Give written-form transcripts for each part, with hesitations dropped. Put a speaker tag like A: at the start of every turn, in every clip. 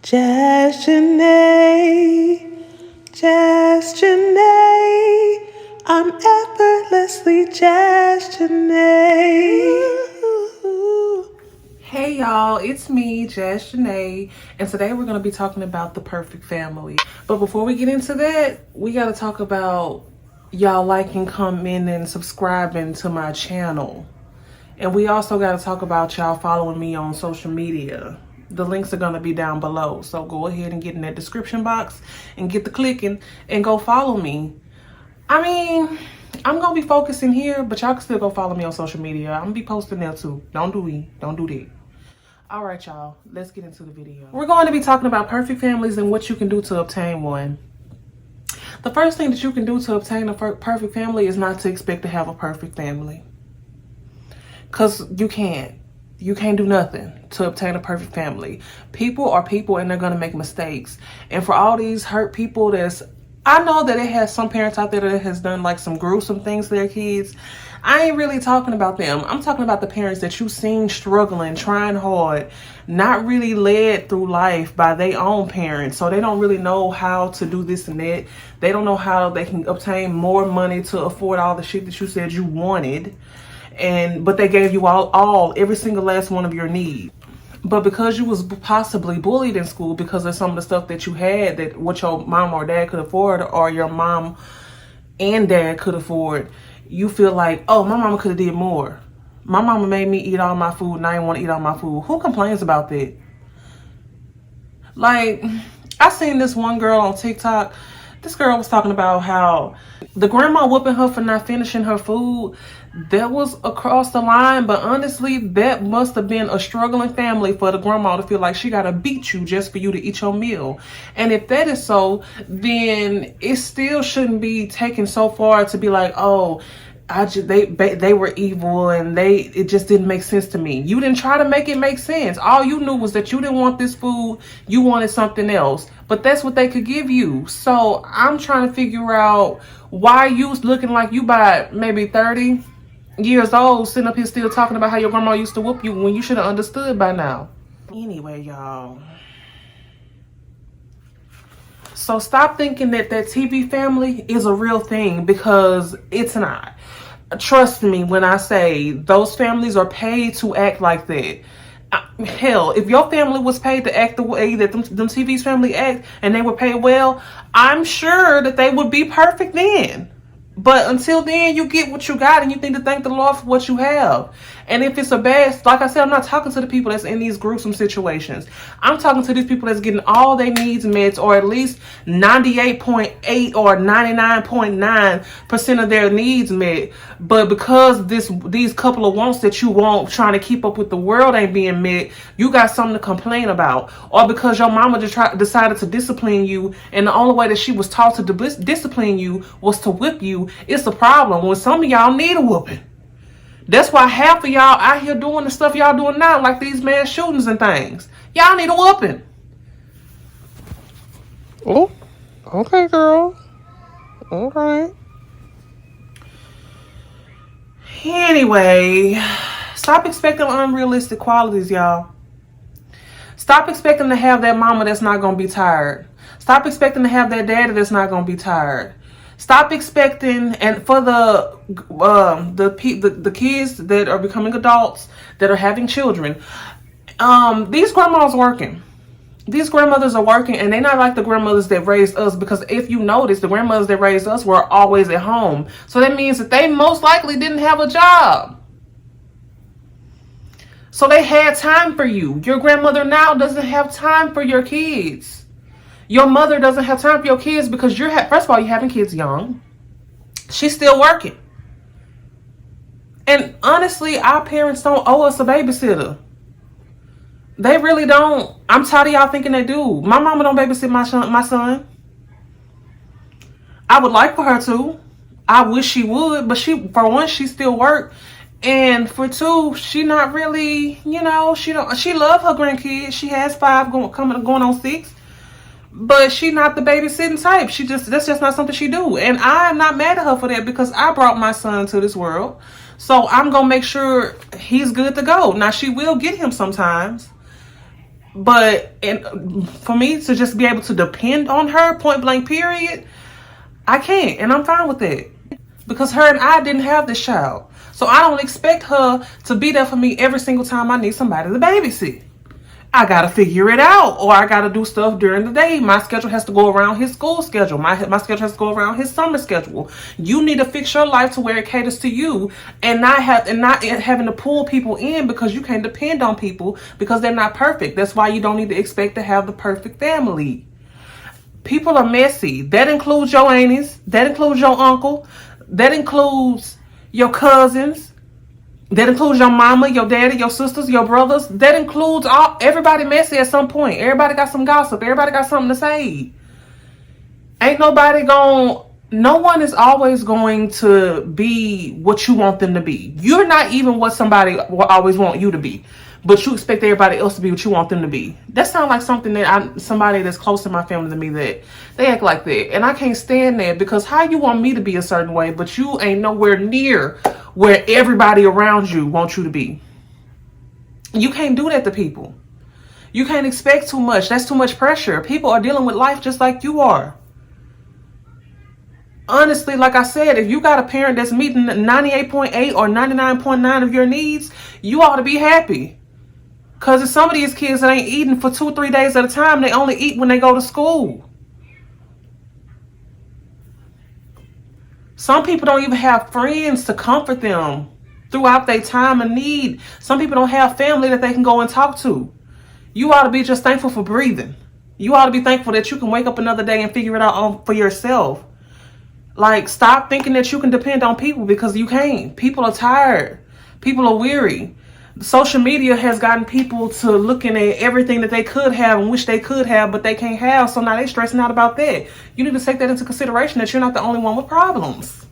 A: Just Janae, just Janae, I'm effortlessly just Janae. Hey y'all, it's me, Just Janae, and today we're going to be talking about the perfect family. But before we get into that, we got to talk about y'all liking, commenting, and subscribing to my channel. And we also got to talk about y'all following me on social media. The links are going to be down below. So go ahead and get in that description box and get the clicking and go follow me. I mean, I'm going to be focusing here, but y'all can still go follow me on social media. I'm going to be posting there too. Don't do that. All right, y'all, let's get into the video. We're going to be talking about perfect families and what you can do to obtain one. The first thing that you can do to obtain a perfect family is not to expect to have a perfect family. Because you can't. You can't do nothing to obtain a perfect family. People are people and they're going to make mistakes. And for all these hurt people I know that it has some parents out there that has done like some gruesome things to their kids. I ain't really talking about them. I'm talking about the parents that you've seen struggling, trying hard, not really led through life by their own parents. So they don't really know how to do this and that. They don't know how they can obtain more money to afford all the shit that you said you wanted. But they gave you every single last one of your needs. But because you was possibly bullied in school because of some of the stuff that you had, that what your mom or dad could afford, or your mom and dad could afford, you feel like, oh, my mama could have did more. My mama made me eat all my food and I didn't want to eat all my food. Who complains about that? Like, I seen this one girl on TikTok. This girl was talking about how the grandma whooping her for not finishing her food. That was across the line, but honestly, that must have been a struggling family for the grandma to feel like she gotta beat you just for you to eat your meal. And if that is so, then it still shouldn't be taken so far to be like, oh, they were evil and it just didn't make sense to me. You didn't try to make it make sense. All you knew was that you didn't want this food, you wanted something else, but that's what they could give you. So I'm trying to figure out why you looking like you by maybe 30 years old sitting up here still talking about how your grandma used to whoop you when you should have understood by now. Anyway, y'all, so stop thinking that TV family is a real thing, because it's not. Trust me when I say those families are paid to act like that. Hell, if your family was paid to act the way that them TV's family act and they were paid well, I'm sure that they would be perfect then. But until then, you get what you got and you need to thank the Lord for what you have. And if it's a bad, like I said, I'm not talking to the people that's in these gruesome situations. I'm talking to these people that's getting all their needs met, or at least 98.8 or 99.9% of their needs met. But because these couple of wants that you want, trying to keep up with the world, ain't being met, you got something to complain about. Or because your mama decided to discipline you, and the only way that she was taught to discipline you was to whip you. It's a problem when some of y'all need a whooping. That's why half of y'all out here doing the stuff y'all doing now, like these mass shootings and things. Y'all need a whooping. Oh, okay, girl. All right. Anyway, stop expecting unrealistic qualities, y'all. Stop expecting to have that mama that's not going to be tired. Stop expecting to have that daddy that's not going to be tired. Stop expecting, and for the kids that are becoming adults, that are having children, these grandmas working. These grandmothers are working, and they're not like the grandmothers that raised us, because if you notice, the grandmothers that raised us were always at home. So that means that they most likely didn't have a job. So they had time for you. Your grandmother now doesn't have time for your kids. Your mother doesn't have time for your kids because first of all, you're having kids young. She's still working. And honestly, our parents don't owe us a babysitter. They really don't. I'm tired of y'all thinking they do. My mama don't babysit my son. I would like for her to. I wish she would, but for one, she still work. And for two, she not really, she love her grandkids. She has 5 going on 6. But she not the babysitting type. That's just not something she do. And I'm not mad at her for that, because I brought my son to this world. So I'm going to make sure he's good to go. Now, she will get him sometimes. But and for me to just be able to depend on her, point blank, period, I can't, and I'm fine with that because her and I didn't have this child, so I don't expect her to be there for me every single time I need somebody to babysit. I gotta figure it out, or I gotta do stuff during the day. My schedule has to go around his school schedule. My schedule has to go around his summer schedule. You need to fix your life to where it caters to you, and not having to pull people in because you can't depend on people because they're not perfect. That's why you don't need to expect to have the perfect family. People are messy. That includes your aunties. That includes your uncle. That includes your cousins. That includes your mama, your daddy, your sisters, your brothers. That includes everybody messy at some point. Everybody got some gossip. Everybody got something to say. Ain't nobody no one is always going to be what you want them to be. You're not even what somebody will always want you to be. But you expect everybody else to be what you want them to be. That sounds like something that somebody that's close to my family to me, that they act like that. And I can't stand that, because how you want me to be a certain way, but you ain't nowhere near where everybody around you wants you to be. You can't do that to people. You can't expect too much. That's too much pressure. People are dealing with life just like you are. Honestly, like I said, if you got a parent that's meeting 98.8 or 99.9 of your needs, you ought to be happy. Because if some of these kids that ain't eating for 2-3 days at a time, they only eat when they go to school. Some people don't even have friends to comfort them throughout their time of need. Some people don't have family that they can go and talk to. You ought to be just thankful for breathing. You ought to be thankful that you can wake up another day and figure it out for yourself. Like, stop thinking that you can depend on people, because you can't. People are tired. People are weary. Social media has gotten people to looking at everything that they could have and wish they could have, but they can't have. So now they're stressing out about that. You need to take that into consideration, that you're not the only one with problems.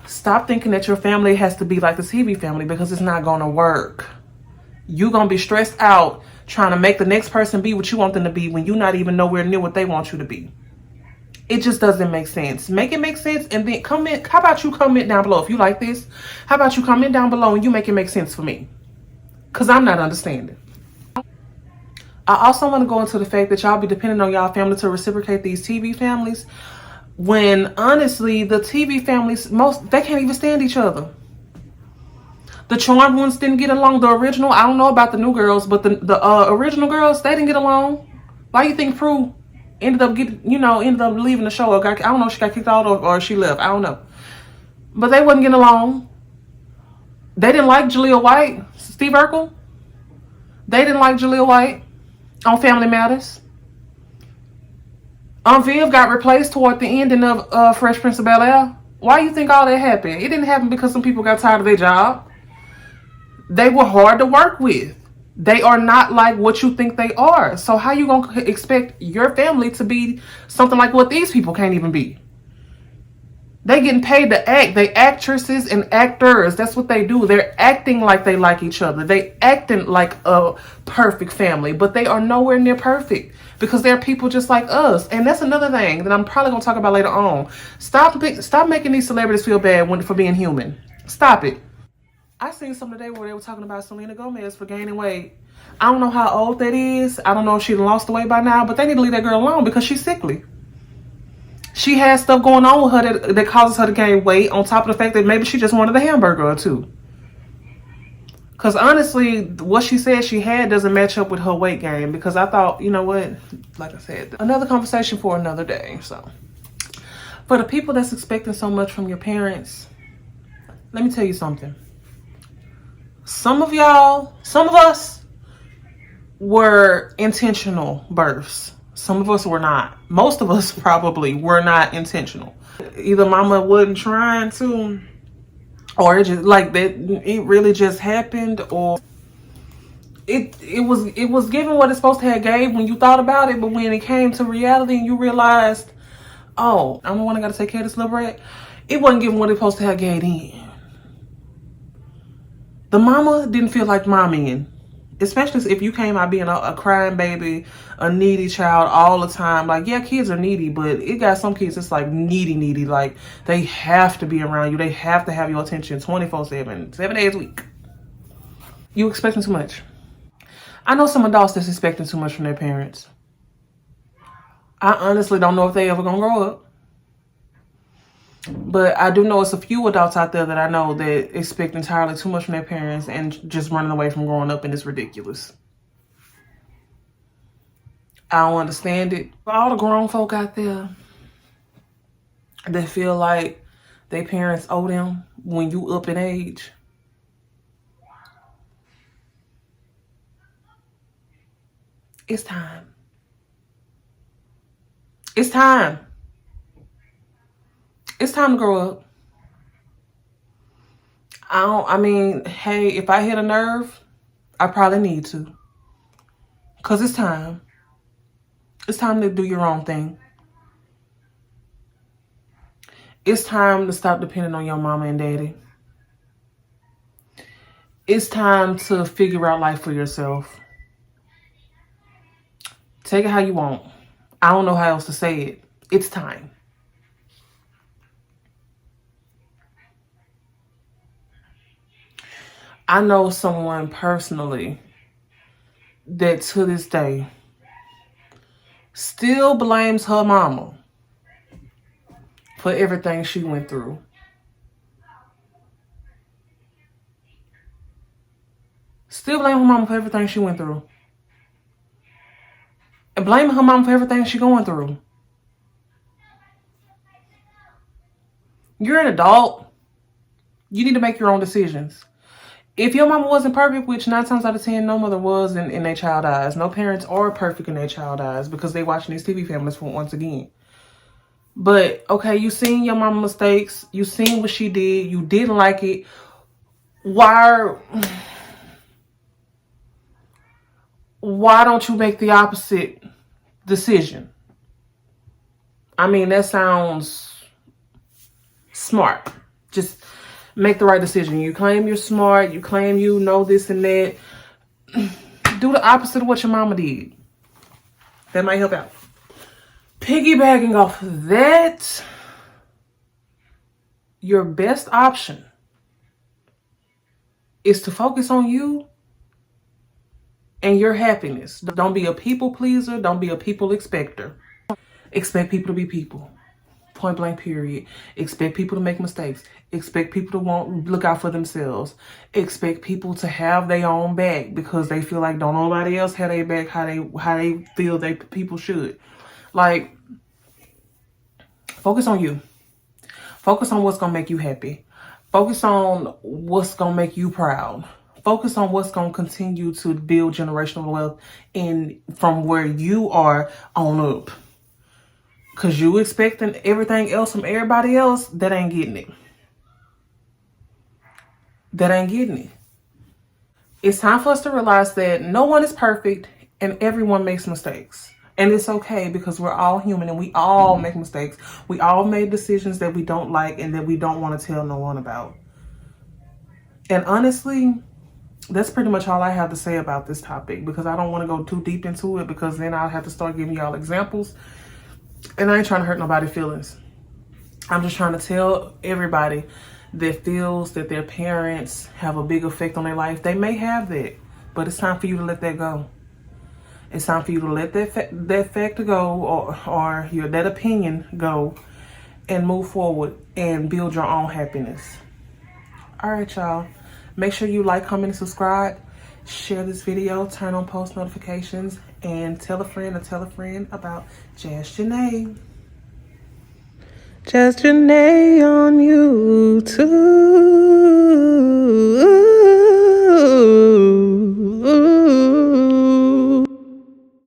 A: Stop thinking that your family has to be like the TV family, because it's not going to work. You're going to be stressed out trying to make the next person be what you want them to be when you're not even nowhere near what they want you to be. It just doesn't make sense. Make it make sense, and then comment. How about you comment down below if you like this? How about you comment down below and you make it make sense for me? Because I'm not understanding. I also want to go into the fact that y'all be depending on y'all family to reciprocate these TV families, when honestly the TV families, they can't even stand each other. The charmed ones didn't get along. The original, I don't know about the new girls, but the original girls, they didn't get along. Why you think Prue ended up leaving the show? Or I don't know if she got kicked out or she left. I don't know. But they wasn't getting along. They didn't like Jaleel White, Steve Urkel. They didn't like Jaleel White on Family Matters. Viv got replaced toward the ending of Fresh Prince of Bel-Air. Why you think all that happened? It didn't happen because some people got tired of their job. They were hard to work with. They are not like what you think they are. So how you gonna expect your family to be something like what these people can't even be? They getting paid to act. They actresses and actors. That's what they do. They're acting like they like each other. They acting like a perfect family, but they are nowhere near perfect, because they're people just like us. And that's another thing that I'm probably gonna talk about later on. Stop making these celebrities feel bad for being human. Stop it. I seen some today where they were talking about Selena Gomez for gaining weight. I don't know how old that is. I don't know if she lost the weight by now, but they need to leave that girl alone because she's sickly. She has stuff going on with her that causes her to gain weight, on top of the fact that maybe she just wanted a hamburger or two. Because honestly, what she said she had doesn't match up with her weight gain, because I thought, you know what, like I said, another conversation for another day. So for the people that's expecting so much from your parents, let me tell you something. Some of us were intentional births. Some of us were not. Most of us probably were not intentional. Either mama wasn't trying to, or it just like that, it really just happened, or it was given what it's supposed to have gave when you thought about it, but when it came to reality and you realized, oh, I'm the one that got to take care of this little brat, it wasn't given what it's supposed to have gave in. The mama didn't feel like mommying, especially if you came out being a crying baby, a needy child all the time. Like, yeah, kids are needy, but it got some kids that's like needy. Like, they have to be around you. They have to have your attention 24/7, 7 days a week. You expecting too much. I know some adults that's expecting too much from their parents. I honestly don't know if they ever gonna grow up. But I do know it's a few adults out there that I know that expect entirely too much from their parents and just running away from growing up, and it's ridiculous. I don't understand it. For all the grown folk out there that feel like their parents owe them when you up in age, it's time. It's time. It's time to grow up. Hey, if I hit a nerve, I probably need to. Because it's time. It's time to do your own thing. It's time to stop depending on your mama and daddy. It's time to figure out life for yourself. Take it how you want. I don't know how else to say it. It's time. I know someone personally that to this day still blames her mama for everything she went through. Still blaming her mama for everything she went through. And blaming her mama for everything she's going through. You're an adult. You need to make your own decisions. If your mama wasn't perfect, which 9 times out of 10, no mother was in their child eyes. No parents are perfect in their child eyes because they watching these TV families for once again. But, okay, you seen your mama mistakes. You seen what she did. You didn't like it. Why don't you make the opposite decision? I mean, that sounds smart. Just make the right decision. You claim you're smart. You claim you know this and that. Do the opposite of what your mama did. That might help out. Piggybacking off of that, your best option is to focus on you and your happiness. Don't be a people pleaser. Don't be a people expector. Expect people to be people. Point blank period. Expect people to make mistakes. Expect people to look out for themselves. Expect people to have their own back because they feel like don't nobody else have their back how they feel people should. Like, focus on you. Focus on what's gonna make you happy. Focus on what's gonna make you proud. Focus on what's gonna continue to build generational wealth from where you are on up. Cause you expecting everything else from everybody else, that ain't getting it. That ain't getting it. It's time for us to realize that no one is perfect and everyone makes mistakes. And it's okay because we're all human and we all make mistakes. We all made decisions that we don't like and that we don't want to tell no one about. And honestly, that's pretty much all I have to say about this topic because I don't want to go too deep into it because then I'll have to start giving y'all examples. And I ain't trying to hurt nobody's feelings. I'm just trying to tell everybody that feels that their parents have a big effect on their life. They may have that, but it's time for you to let that go. It's time for you to let that fact go or that opinion go and move forward and build your own happiness. All right, y'all. Make sure you like, comment, and subscribe. Share this video, turn on post notifications, and tell a friend about Jazz Janae. Jazz Janae on YouTube.